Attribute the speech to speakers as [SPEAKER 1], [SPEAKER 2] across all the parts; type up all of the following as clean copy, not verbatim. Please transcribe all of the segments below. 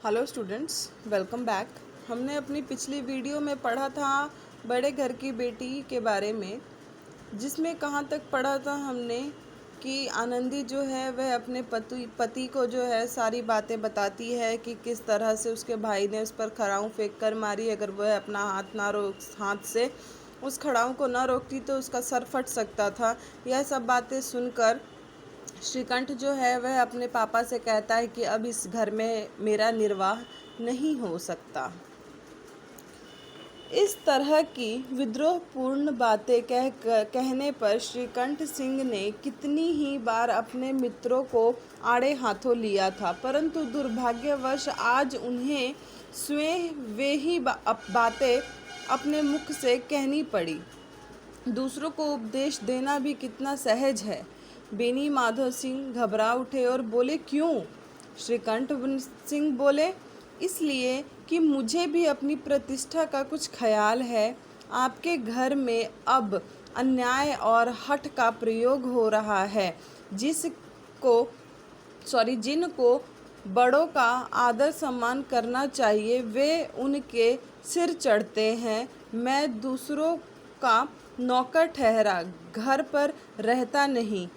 [SPEAKER 1] Hello students, welcome back. हमने अपनी पिछली वीडियो में पढ़ा था बड़े घर की बेटी के बारे में, जिसमें कहाँ तक पढ़ा था हमने कि आनंदी जो है वह अपने पति को जो है सारी बातें बताती है कि किस तरह से उसके भाई ने उस पर खड़ाऊँ फेंक कर मारी। अगर वह अपना हाथ से उस खड़ाऊँ को न रोकती तो उसका सर फट सकता था। यह सब बातें सुनकर श्रीकंठ जो है वह अपने पापा से कहता है कि अब इस घर में मेरा निर्वाह नहीं हो सकता। इस तरह की विद्रोहपूर्ण बातें कहने पर श्रीकंठ सिंह ने कितनी ही बार अपने मित्रों को आड़े हाथों लिया था, परंतु दुर्भाग्यवश आज उन्हें स्वयं वे ही बातें अपने मुख से कहनी पड़ी। दूसरों को उपदेश देना भी कितना सहज है। बेनी माधव सिंह घबरा उठे और बोले, क्यों? श्रीकंठ सिंह बोले, इसलिए कि मुझे भी अपनी प्रतिष्ठा का कुछ ख्याल है। आपके घर में अब अन्याय और हठ का प्रयोग हो रहा है। जिनको बड़ों का आदर सम्मान करना चाहिए वे उनके सिर चढ़ते हैं। मैं दूसरों का नौकर ठहरा घर पर रहता नहीं।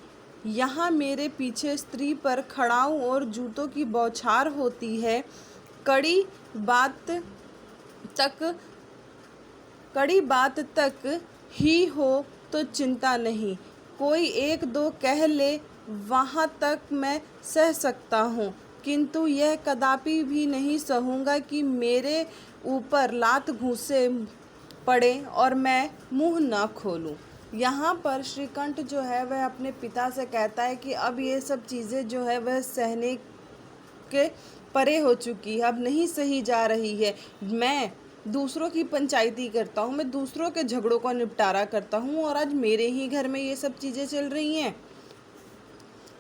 [SPEAKER 1] यहाँ मेरे पीछे स्त्री पर खड़ाऊँ और जूतों की बौछार होती है। कड़ी बात तक ही हो तो चिंता नहीं, कोई एक दो कह ले वहाँ तक मैं सह सकता हूँ, किंतु यह कदापि भी नहीं सहूँगा कि मेरे ऊपर लात घूंसे पड़े और मैं मुंह न खोलूं। यहाँ पर श्रीकंठ जो है वह अपने पिता से कहता है कि अब ये सब चीज़ें जो है वह सहने के परे हो चुकी है, अब नहीं सही जा रही है। मैं दूसरों की पंचायती करता हूँ, मैं दूसरों के झगड़ों का निपटारा करता हूँ और आज मेरे ही घर में ये सब चीज़ें चल रही हैं।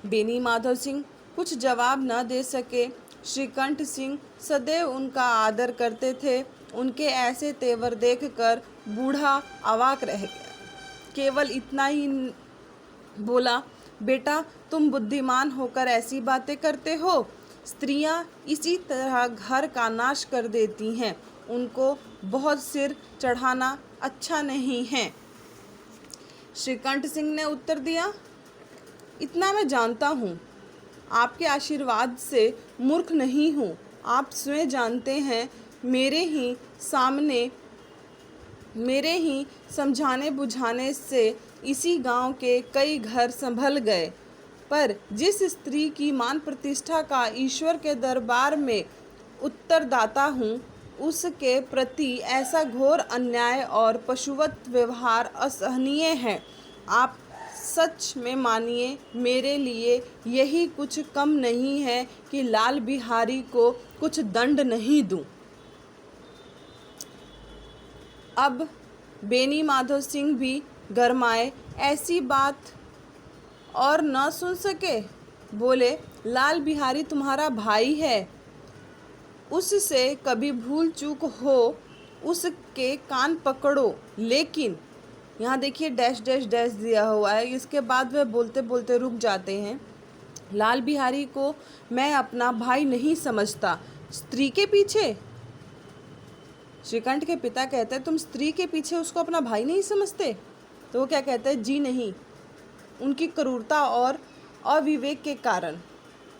[SPEAKER 1] बेनी माधव सिंह कुछ जवाब न दे सके। श्रीकंठ सिंह सदैव उनका आदर करते थे। उनके ऐसे तेवर देखकर बूढ़ा अवाक रह गया। केवल इतना ही बोला, बेटा तुम बुद्धिमान होकर ऐसी बातें करते हो। स्त्रियां इसी तरह घर का नाश कर देती हैं। उनको बहुत सिर चढ़ाना अच्छा नहीं है। श्रीकंठ सिंह ने उत्तर दिया, इतना मैं जानता हूँ, आपके आशीर्वाद से मूर्ख नहीं हूँ। आप स्वयं जानते हैं मेरे ही समझाने बुझाने से इसी गांव के कई घर संभल गए, पर जिस स्त्री की मान प्रतिष्ठा का ईश्वर के दरबार में उत्तरदाता हूँ, उसके प्रति ऐसा घोर अन्याय और पशुवत व्यवहार असहनीय है। आप सच में मानिए, मेरे लिए यही कुछ कम नहीं है कि लाल बिहारी को कुछ दंड नहीं दूं। अब बेनी माधव सिंह भी गरमाए, ऐसी बात और न सुन सके। बोले, लाल बिहारी तुम्हारा भाई है, उससे कभी भूल चूक हो उसके कान पकड़ो। लेकिन यहाँ देखिए डैश डैश डैश दिया हुआ है, इसके बाद वह बोलते बोलते रुक जाते हैं। लाल बिहारी को मैं अपना भाई नहीं समझता। स्त्री के पीछे? श्रीकंठ के पिता कहते हैं, तुम स्त्री के पीछे उसको अपना भाई नहीं समझते? तो वो क्या कहते हैं, जी नहीं, उनकी क्रूरता और अविवेक के कारण।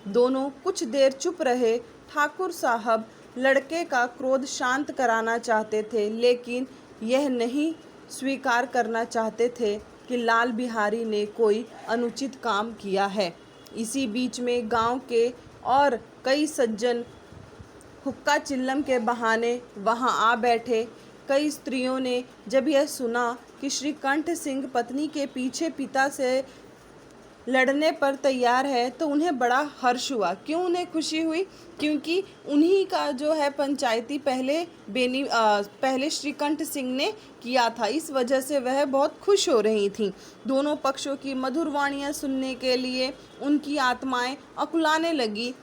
[SPEAKER 1] दोनों कुछ देर चुप रहे। ठाकुर साहब लड़के का क्रोध शांत कराना चाहते थे, लेकिन यह नहीं स्वीकार करना चाहते थे कि लाल बिहारी ने कोई अनुचित काम किया है। इसी बीच में गांव के और कई सज्जन हुक्का चिल्लम के बहाने वहां आ बैठे। कई स्त्रियों ने जब यह सुना कि श्रीकंठ सिंह पत्नी के पीछे पिता से लड़ने पर तैयार है तो उन्हें बड़ा हर्ष हुआ। क्यों उन्हें खुशी हुई? क्योंकि उन्हीं का जो है पंचायती पहले श्रीकंठ सिंह ने किया था, इस वजह से वह बहुत खुश हो रही थीं। दोनों पक्षों की मधुर वाणियाँ सुनने के लिए उनकी आत्माएं अकुलाने लगी।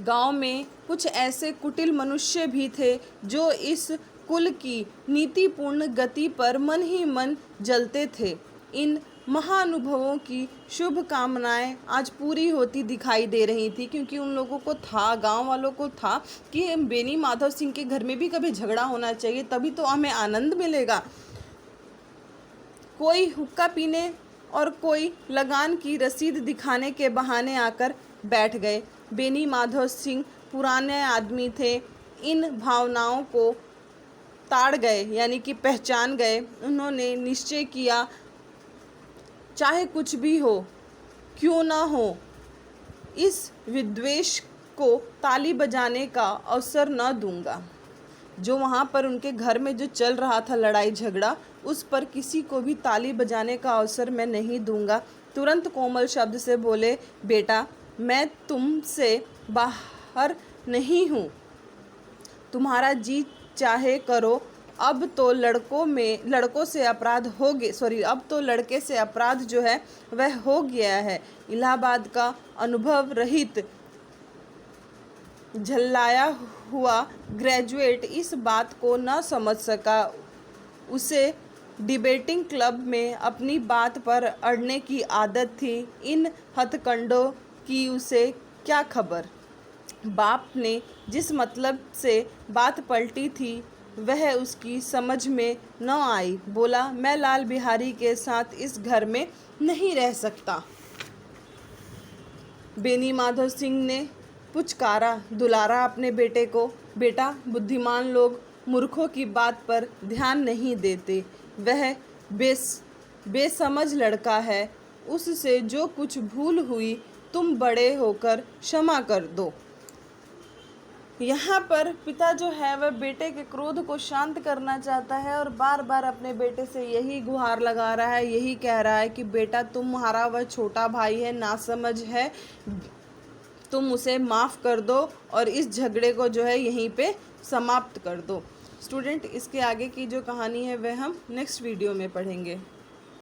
[SPEAKER 1] गांव में कुछ ऐसे कुटिल मनुष्य भी थे जो इस कुल की नीतिपूर्ण गति पर मन ही मन जलते थे। इन महाअनुभवों की शुभ कामनाएं आज पूरी होती दिखाई दे रही थी, क्योंकि उन लोगों को था, गांव वालों को था कि बेनी माधव सिंह के घर में भी कभी झगड़ा होना चाहिए, तभी तो हमें आनंद मिलेगा। कोई हुक्का पीने और कोई लगान की रसीद दिखाने के बहाने आकर बैठ गए। बेनी माधव सिंह पुराने आदमी थे, इन भावनाओं को ताड़ गए, यानी कि पहचान गए। उन्होंने निश्चय किया, चाहे कुछ भी हो, क्यों ना हो, इस विद्वेष को ताली बजाने का अवसर न दूंगा। जो वहाँ पर उनके घर में जो चल रहा था लड़ाई झगड़ा, उस पर किसी को भी ताली बजाने का अवसर मैं नहीं दूंगा। तुरंत कोमल शब्द से बोले, बेटा मैं तुमसे बाहर नहीं हूँ, तुम्हारा जी चाहे करो। अब तो लड़कों से अपराध हो गए, अब तो लड़के से अपराध जो है वह हो गया है। इलाहाबाद का अनुभव रहित झल्लाया हुआ ग्रेजुएट इस बात को न समझ सका। उसे डिबेटिंग क्लब में अपनी बात पर अड़ने की आदत थी। इन हथकंडों की उसे क्या खबर। बाप ने जिस मतलब से बात पलटी थी वह उसकी समझ में न आई। बोला, मैं लाल बिहारी के साथ इस घर में नहीं रह सकता। बेनी माधव सिंह ने पुचकारा, दुलारा अपने बेटे को। बेटा, बुद्धिमान लोग मूर्खों की बात पर ध्यान नहीं देते। वह बेसमझ लड़का है, उससे जो कुछ भूल हुई तुम बड़े होकर क्षमा कर दो। यहाँ पर पिता जो है वह बेटे के क्रोध को शांत करना चाहता है और बार बार अपने बेटे से यही गुहार लगा रहा है, यही कह रहा है कि बेटा तुम्हारा वह छोटा भाई है, नासमझ है, तुम उसे माफ़ कर दो और इस झगड़े को जो है यहीं पे समाप्त कर दो। स्टूडेंट, इसके आगे की जो कहानी है वह हम नेक्स्ट वीडियो में पढ़ेंगे।